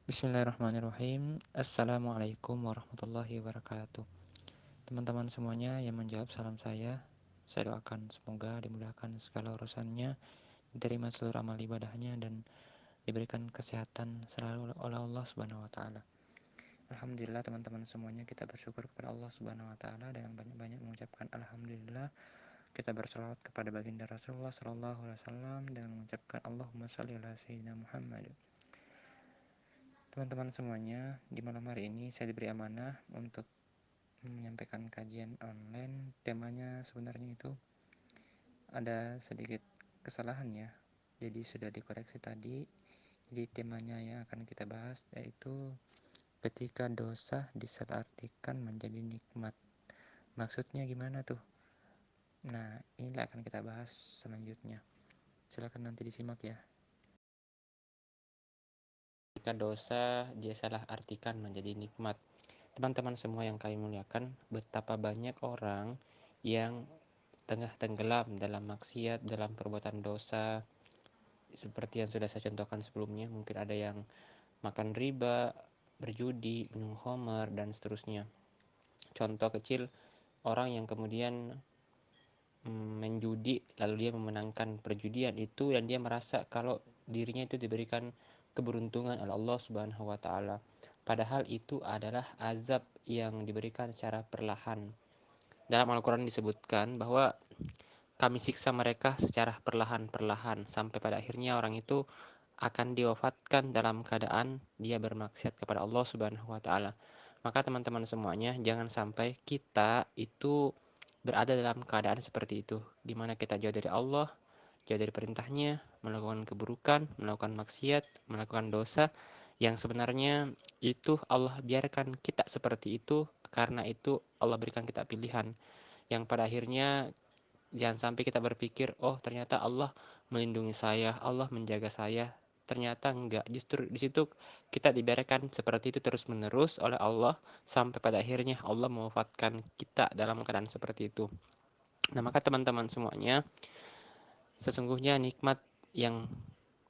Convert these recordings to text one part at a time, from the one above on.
Bismillahirrahmanirrahim. Assalamualaikum warahmatullahi wabarakatuh. Teman-teman semuanya yang menjawab salam saya doakan semoga dimudahkan segala urusannya, diterima seluruh amal ibadahnya, dan diberikan kesehatan selalu oleh Allah Subhanahu wa Ta'ala. Alhamdulillah teman-teman semuanya, kita bersyukur kepada Allah Subhanahu wa Ta'ala dengan banyak-banyak mengucapkan Alhamdulillah. Kita bersalawat kepada baginda Rasulullah Sallallahu Alaihi Wasallam dengan mengucapkan Allahumma shalli ala sayyidina Muhammad. Teman-teman semuanya, di malam hari ini saya diberi amanah untuk menyampaikan kajian online. Temanya sebenarnya itu ada sedikit kesalahan ya, jadi sudah dikoreksi tadi. Jadi temanya yang akan kita bahas yaitu ketika dosa disalahartikan menjadi nikmat. Maksudnya gimana tuh? Nah, inilah akan kita bahas selanjutnya. Silakan nanti disimak ya. Ketika dosa disalahartikan menjadi nikmat. Teman-teman semua yang kami muliakan, betapa banyak orang yang tengah tenggelam dalam maksiat, dalam perbuatan dosa, seperti yang sudah saya contohkan sebelumnya. Mungkin ada yang makan riba, berjudi, minum khamar, dan seterusnya. Contoh kecil, orang yang kemudian menjudi lalu dia memenangkan perjudian itu, dan dia merasa kalau dirinya itu diberikan keberuntungan oleh Allah Subhanahu wa Ta'ala, padahal itu adalah azab yang diberikan secara perlahan. Dalam Al-Quran disebutkan bahwa kami siksa mereka secara perlahan-perlahan sampai pada akhirnya orang itu akan diwafatkan dalam keadaan dia bermaksiat kepada Allah Subhanahu wa Ta'ala. Maka teman-teman semuanya, jangan sampai kita itu berada dalam keadaan seperti itu, di mana kita jauh dari Allah, jauh dari perintahnya, melakukan keburukan, melakukan maksiat, melakukan dosa yang sebenarnya itu Allah biarkan kita seperti itu karena itu Allah berikan kita pilihan yang pada akhirnya jangan sampai kita berpikir, oh ternyata Allah melindungi saya, Allah menjaga saya. Ternyata enggak, justru di situ kita dibiarkan seperti itu terus-menerus oleh Allah sampai pada akhirnya Allah mewafatkan kita dalam keadaan seperti itu. Nah, maka teman-teman semuanya, sesungguhnya nikmat yang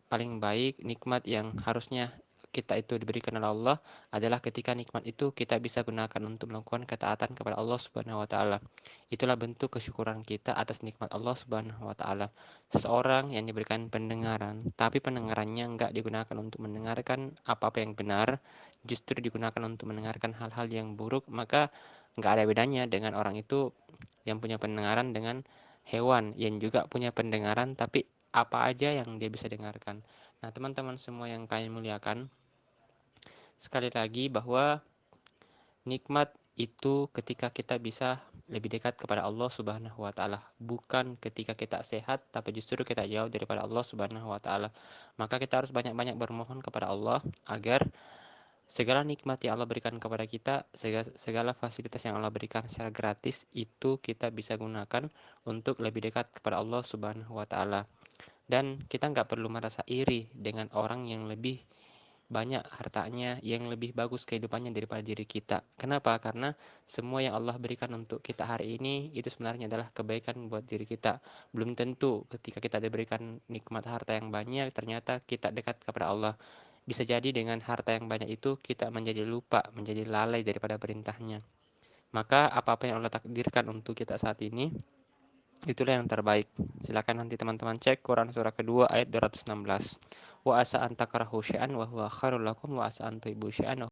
paling baik, nikmat yang harusnya kita itu diberikan oleh Allah adalah ketika nikmat itu kita bisa gunakan untuk melakukan ketaatan kepada Allah Subhanahu wa Ta'ala. Itulah bentuk kesyukuran kita atas nikmat Allah Subhanahu wa Ta'ala. Seseorang yang diberikan pendengaran, tapi pendengarannya enggak digunakan untuk mendengarkan apa-apa yang benar, justru digunakan untuk mendengarkan hal-hal yang buruk, maka enggak ada bedanya dengan orang itu yang punya pendengaran dengan hewan yang juga punya pendengaran tapi apa aja yang dia bisa dengarkan. Nah, teman-teman semua yang kami muliakan, sekali lagi bahwa nikmat itu ketika kita bisa lebih dekat kepada Allah Subhanahu wa Ta'ala, bukan ketika kita sehat tapi justru kita jauh daripada Allah Subhanahu wa Ta'ala. Maka kita harus banyak-banyak bermohon kepada Allah agar segala nikmat yang Allah berikan kepada kita, segala fasilitas yang Allah berikan secara gratis itu kita bisa gunakan untuk lebih dekat kepada Allah Subhanahu wa Ta'ala. Dan kita nggak perlu merasa iri dengan orang yang lebih banyak hartanya, yang lebih bagus kehidupannya daripada diri kita. Kenapa? Karena semua yang Allah berikan untuk kita hari ini itu sebenarnya adalah kebaikan buat diri kita. Belum tentu ketika kita diberikan nikmat harta yang banyak ternyata kita dekat kepada Allah. Bisa jadi dengan harta yang banyak itu kita menjadi lupa, menjadi lalai daripada perintahnya. Maka apa-apa yang Allah takdirkan untuk kita saat ini, itulah yang terbaik. Silakan nanti teman-teman cek Quran surah kedua ayat 216. Wa asa an takrahu syai'an wa huwa khairul lakum wa asa an tuhibbu syai'an